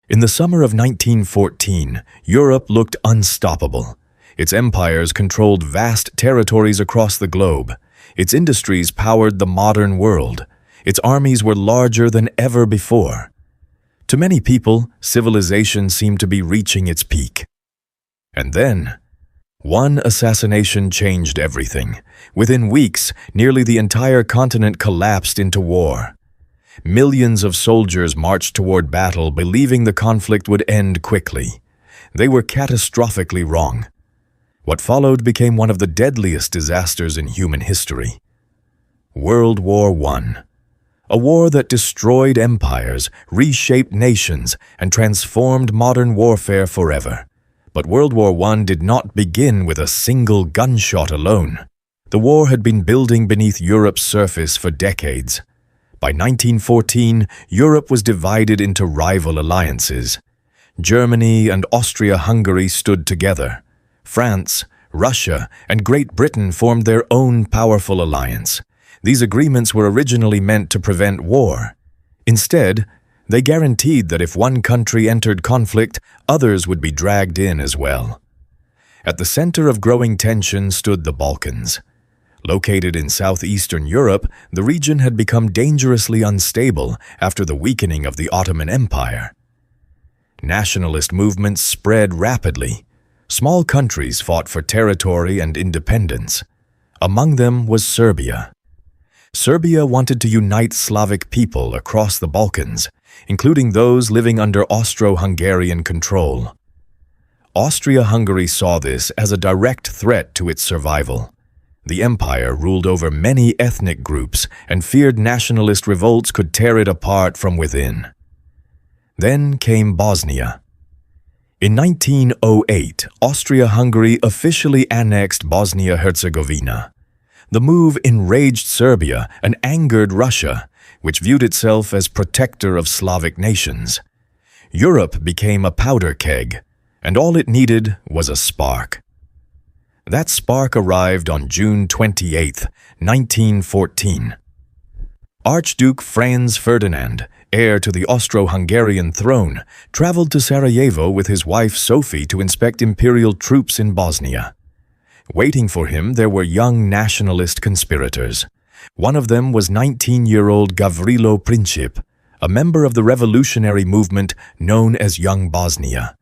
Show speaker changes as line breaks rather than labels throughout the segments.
In the summer of 1914, Europe looked unstoppable. Its empires controlled vast territories across the globe. Its industries powered the modern world. Its armies were larger than ever before. To many people, civilization seemed to be reaching its peak. And then, one assassination changed everything. Within weeks, nearly the entire continent collapsed into war. Millions of soldiers marched toward battle, believing the conflict would end quickly. They were catastrophically wrong. What followed became one of the deadliest disasters in human history. World War I. A war that destroyed empires, reshaped nations, and transformed modern warfare forever. But World War I did not begin with a single gunshot alone. The war had been building beneath Europe's surface for decades. By 1914, Europe was divided into rival alliances. Germany and Austria-Hungary stood together. France, Russia, and Great Britain formed their own powerful alliance. These agreements were originally meant to prevent war. Instead, they guaranteed that if one country entered conflict, others would be dragged in as well. At the center of growing tension stood the Balkans. Located in southeastern Europe, the region had become dangerously unstable after the weakening of the Ottoman Empire. Nationalist movements spread rapidly. Small countries fought for territory and independence. Among them was Serbia. Serbia wanted to unite Slavic people across the Balkans, including those living under Austro-Hungarian control. Austria-Hungary saw this as a direct threat to its survival. The empire ruled over many ethnic groups and feared nationalist revolts could tear it apart from within. Then came Bosnia. In 1908, Austria-Hungary officially annexed Bosnia-Herzegovina. The move enraged Serbia and angered Russia, which viewed itself as protector of Slavic nations. Europe became a powder keg, and all it needed was a spark. That spark arrived on June 28, 1914. Archduke Franz Ferdinand, heir to the Austro-Hungarian throne, traveled to Sarajevo with his wife Sophie to inspect imperial troops in Bosnia. Waiting for him, there were young nationalist conspirators. One of them was 19-year-old Gavrilo Princip, a member of the revolutionary movement known as Young Bosnia.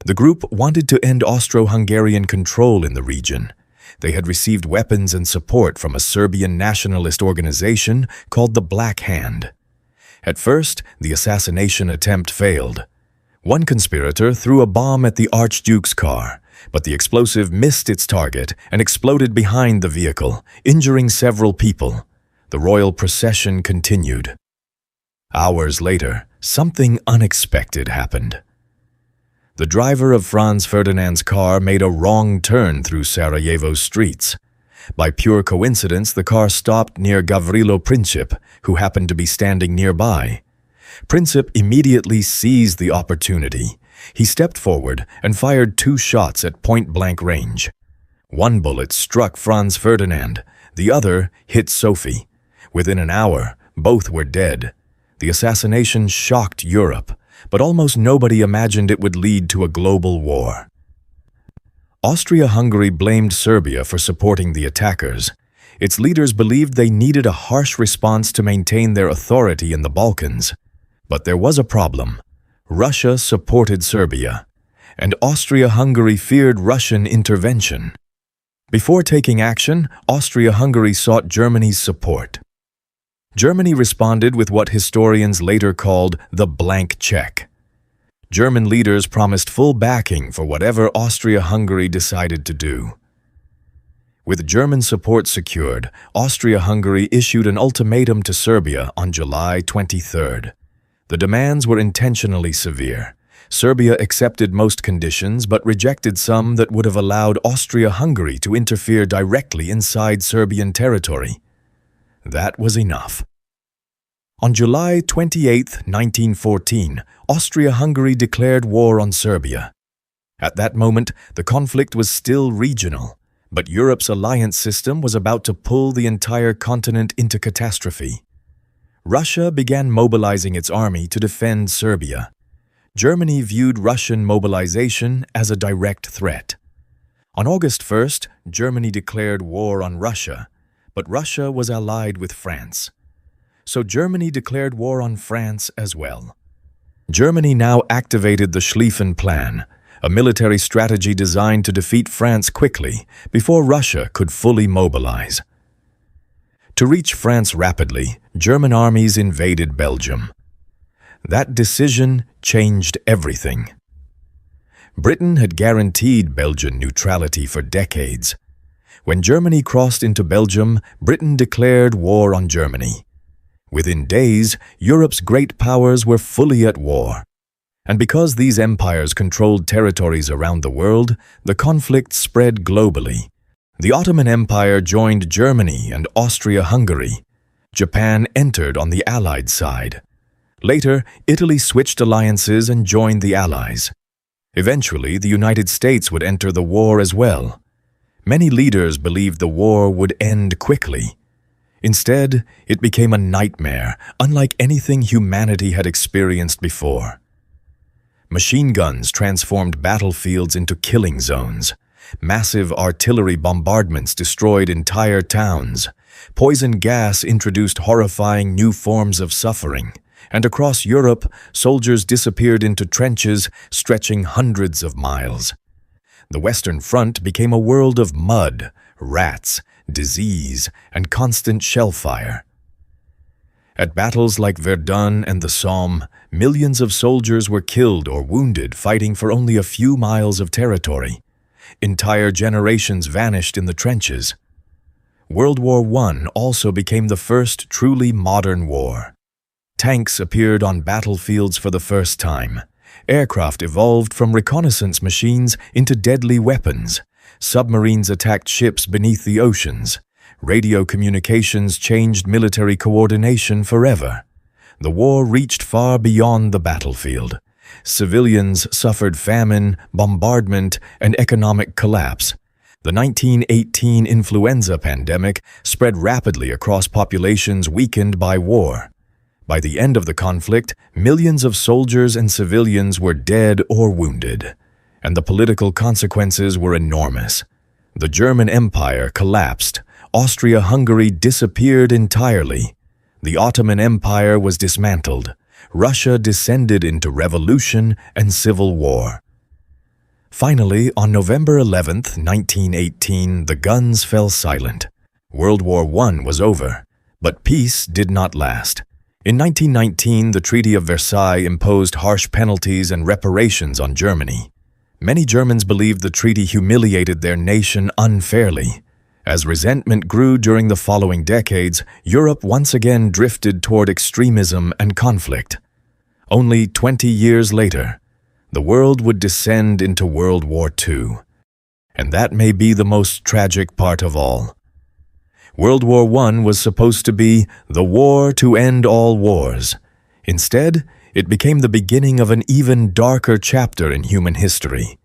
The group wanted to end Austro-Hungarian control in the region. They had received weapons and support from a Serbian nationalist organization called the Black Hand. At first, the assassination attempt failed. One conspirator threw a bomb at the Archduke's car, but the explosive missed its target and exploded behind the vehicle, injuring several people. The royal procession continued. Hours later, something unexpected happened. The driver of Franz Ferdinand's car made a wrong turn through Sarajevo's streets. By pure coincidence, the car stopped near Gavrilo Princip, who happened to be standing nearby. Princip immediately seized the opportunity. He stepped forward and fired 2 shots at point-blank range. One bullet struck Franz Ferdinand, the other hit Sophie. Within an hour, both were dead. The assassination shocked Europe, but almost nobody imagined it would lead to a global war. Austria-Hungary blamed Serbia for supporting the attackers. Its leaders believed they needed a harsh response to maintain their authority in the Balkans. But there was a problem. Russia supported Serbia, and Austria-Hungary feared Russian intervention. Before taking action, Austria-Hungary sought Germany's support. Germany responded with what historians later called the blank check. German leaders promised full backing for whatever Austria-Hungary decided to do. With German support secured, Austria-Hungary issued an ultimatum to Serbia on July 23rd. The demands were intentionally severe. Serbia accepted most conditions but rejected some that would have allowed Austria-Hungary to interfere directly inside Serbian territory. That was enough. On July 28, 1914, Austria-Hungary declared war on Serbia. At that moment, the conflict was still regional, but Europe's alliance system was about to pull the entire continent into catastrophe. Russia began mobilizing its army to defend Serbia. Germany viewed Russian mobilization as a direct threat. On August 1st, Germany declared war on Russia, but Russia was allied with France. So Germany declared war on France as well. Germany now activated the Schlieffen Plan, a military strategy designed to defeat France quickly before Russia could fully mobilize. To reach France rapidly, German armies invaded Belgium. That decision changed everything. Britain had guaranteed Belgian neutrality for decades. When Germany crossed into Belgium, Britain declared war on Germany. Within days, Europe's great powers were fully at war. And because these empires controlled territories around the world, the conflict spread globally. The Ottoman Empire joined Germany and Austria-Hungary. Japan entered on the Allied side. Later, Italy switched alliances and joined the Allies. Eventually, the United States would enter the war as well. Many leaders believed the war would end quickly. Instead, it became a nightmare, unlike anything humanity had experienced before. Machine guns transformed battlefields into killing zones. Massive artillery bombardments destroyed entire towns. Poison gas introduced horrifying new forms of suffering. And across Europe, soldiers disappeared into trenches stretching hundreds of miles. The Western Front became a world of mud, rats, disease, and constant shell fire. At battles like Verdun and the Somme, millions of soldiers were killed or wounded fighting for only a few miles of territory. Entire generations vanished in the trenches. World War I also became the first truly modern war. Tanks appeared on battlefields for the first time. Aircraft evolved from reconnaissance machines into deadly weapons. Submarines attacked ships beneath the oceans. Radio communications changed military coordination forever. The war reached far beyond the battlefield. Civilians suffered famine, bombardment, and economic collapse. The 1918 influenza pandemic spread rapidly across populations weakened by war. By the end of the conflict, millions of soldiers and civilians were dead or wounded, and the political consequences were enormous. The German Empire collapsed. Austria-Hungary disappeared entirely. The Ottoman Empire was dismantled. Russia descended into revolution and civil war. Finally, on November 11, 1918, the guns fell silent. World War I was over, but peace did not last. In 1919, the Treaty of Versailles imposed harsh penalties and reparations on Germany. Many Germans believed the treaty humiliated their nation unfairly. As resentment grew during the following decades, Europe once again drifted toward extremism and conflict. Only 20 years later, the world would descend into World War II. And that may be the most tragic part of all. World War I was supposed to be the war to end all wars. Instead, it became the beginning of an even darker chapter in human history.